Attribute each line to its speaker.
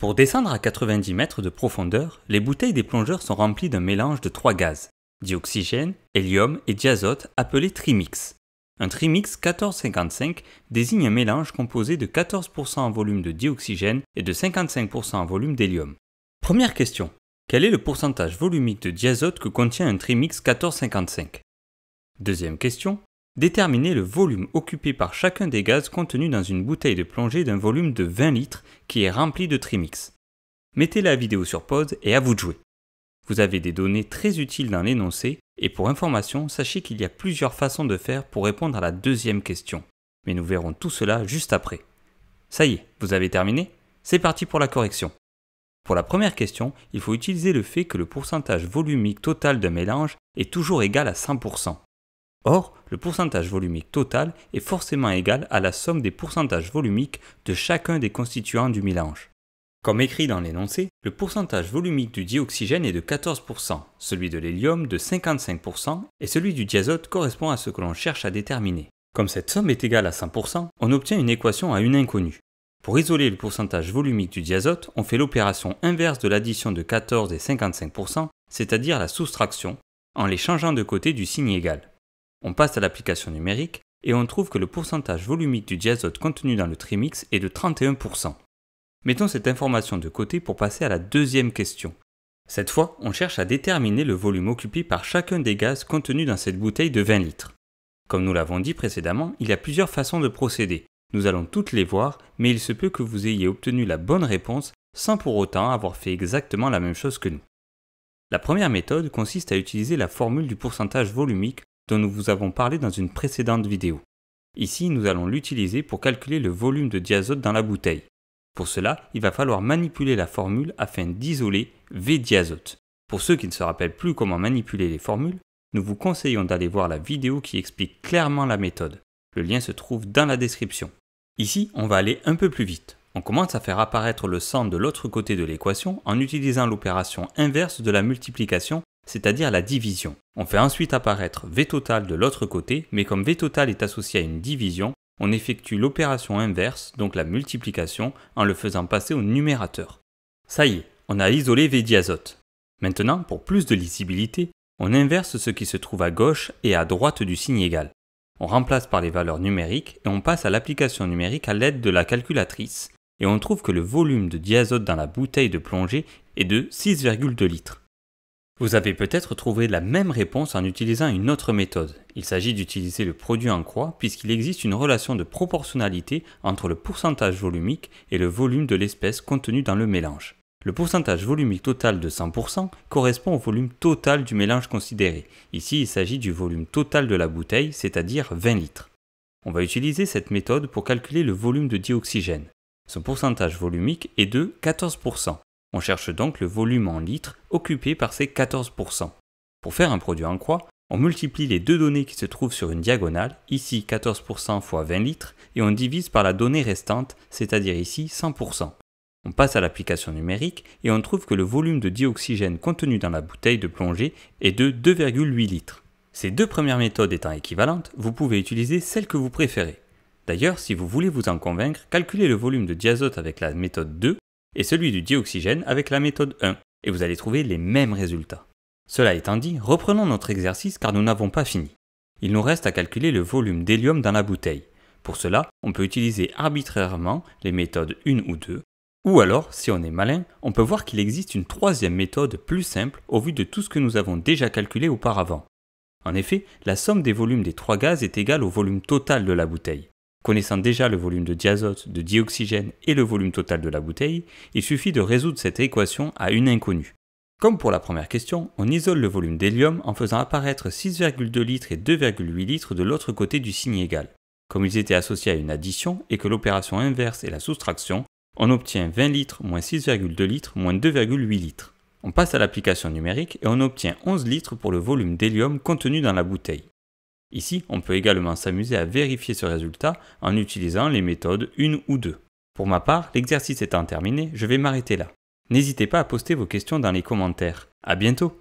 Speaker 1: Pour descendre à 90 mètres de profondeur, les bouteilles des plongeurs sont remplies d'un mélange de 3 gaz, dioxygène, hélium et diazote appelé trimix. Un trimix 1455 désigne un mélange composé de 14% en volume de dioxygène et de 55% en volume d'hélium. Première question. Quel est le pourcentage volumique de diazote que contient un trimix 1455? Deuxième question. Déterminez le volume occupé par chacun des gaz contenus dans une bouteille de plongée d'un volume de 20 litres qui est remplie de trimix. Mettez la vidéo sur pause et à vous de jouer. Vous avez des données très utiles dans l'énoncé et pour information, sachez qu'il y a plusieurs façons de faire pour répondre à la deuxième question. Mais nous verrons tout cela juste après. Ça y est, vous avez terminé? C'est parti pour la correction. Pour la première question, il faut utiliser le fait que le pourcentage volumique total d'un mélange est toujours égal à 100%. Or, le pourcentage volumique total est forcément égal à la somme des pourcentages volumiques de chacun des constituants du mélange. Comme écrit dans l'énoncé, le pourcentage volumique du dioxygène est de 14%, celui de l'hélium de 55% et celui du diazote correspond à ce que l'on cherche à déterminer. Comme cette somme est égale à 100%, on obtient une équation à une inconnue. Pour isoler le pourcentage volumique du diazote, on fait l'opération inverse de l'addition de 14 et 55%, c'est-à-dire la soustraction, en les changeant de côté du signe égal. On passe à l'application numérique et on trouve que le pourcentage volumique du diazote contenu dans le trimix est de 31%. Mettons cette information de côté pour passer à la deuxième question. Cette fois, on cherche à déterminer le volume occupé par chacun des gaz contenus dans cette bouteille de 20 litres. Comme nous l'avons dit précédemment, il y a plusieurs façons de procéder. Nous allons toutes les voir, mais il se peut que vous ayez obtenu la bonne réponse sans pour autant avoir fait exactement la même chose que nous. La première méthode consiste à utiliser la formule du pourcentage volumique dont nous vous avons parlé dans une précédente vidéo. Ici, nous allons l'utiliser pour calculer le volume de diazote dans la bouteille. Pour cela, il va falloir manipuler la formule afin d'isoler V-diazote. Pour ceux qui ne se rappellent plus comment manipuler les formules, nous vous conseillons d'aller voir la vidéo qui explique clairement la méthode. Le lien se trouve dans la description. Ici, on va aller un peu plus vite. On commence à faire apparaître le 100 de l'autre côté de l'équation en utilisant l'opération inverse de la multiplication, c'est-à-dire la division. On fait ensuite apparaître V total de l'autre côté, mais comme V total est associé à une division, on effectue l'opération inverse, donc la multiplication, en le faisant passer au numérateur. Ça y est, on a isolé V diazote. Maintenant, pour plus de lisibilité, on inverse ce qui se trouve à gauche et à droite du signe égal. On remplace par les valeurs numériques et on passe à l'application numérique à l'aide de la calculatrice et on trouve que le volume de diazote dans la bouteille de plongée est de 6,2 litres. Vous avez peut-être trouvé la même réponse en utilisant une autre méthode. Il s'agit d'utiliser le produit en croix puisqu'il existe une relation de proportionnalité entre le pourcentage volumique et le volume de l'espèce contenu dans le mélange. Le pourcentage volumique total de 100% correspond au volume total du mélange considéré. Ici, il s'agit du volume total de la bouteille, c'est-à-dire 20 litres. On va utiliser cette méthode pour calculer le volume de dioxygène. Son pourcentage volumique est de 14%. On cherche donc le volume en litres occupé par ces 14%. Pour faire un produit en croix, on multiplie les deux données qui se trouvent sur une diagonale, ici 14% fois 20 litres, et on divise par la donnée restante, c'est-à-dire ici 100%. On passe à l'application numérique et on trouve que le volume de dioxygène contenu dans la bouteille de plongée est de 2,8 litres. Ces deux premières méthodes étant équivalentes, vous pouvez utiliser celle que vous préférez. D'ailleurs, si vous voulez vous en convaincre, calculez le volume de diazote avec la méthode 2 et celui du dioxygène avec la méthode 1, et vous allez trouver les mêmes résultats. Cela étant dit, reprenons notre exercice car nous n'avons pas fini. Il nous reste à calculer le volume d'hélium dans la bouteille. Pour cela, on peut utiliser arbitrairement les méthodes 1 ou 2, ou alors, si on est malin, on peut voir qu'il existe une troisième méthode plus simple au vu de tout ce que nous avons déjà calculé auparavant. En effet, la somme des volumes des trois gaz est égale au volume total de la bouteille. Connaissant déjà le volume de diazote, de dioxygène et le volume total de la bouteille, il suffit de résoudre cette équation à une inconnue. Comme pour la première question, on isole le volume d'hélium en faisant apparaître 6,2 litres et 2,8 litres de l'autre côté du signe égal. Comme ils étaient associés à une addition et que l'opération inverse est la soustraction, on obtient 20 litres moins 6,2 litres moins 2,8 litres. On passe à l'application numérique et on obtient 11 litres pour le volume d'hélium contenu dans la bouteille. Ici, on peut également s'amuser à vérifier ce résultat en utilisant les méthodes 1 ou 2. Pour ma part, l'exercice étant terminé, je vais m'arrêter là. N'hésitez pas à poster vos questions dans les commentaires. À bientôt!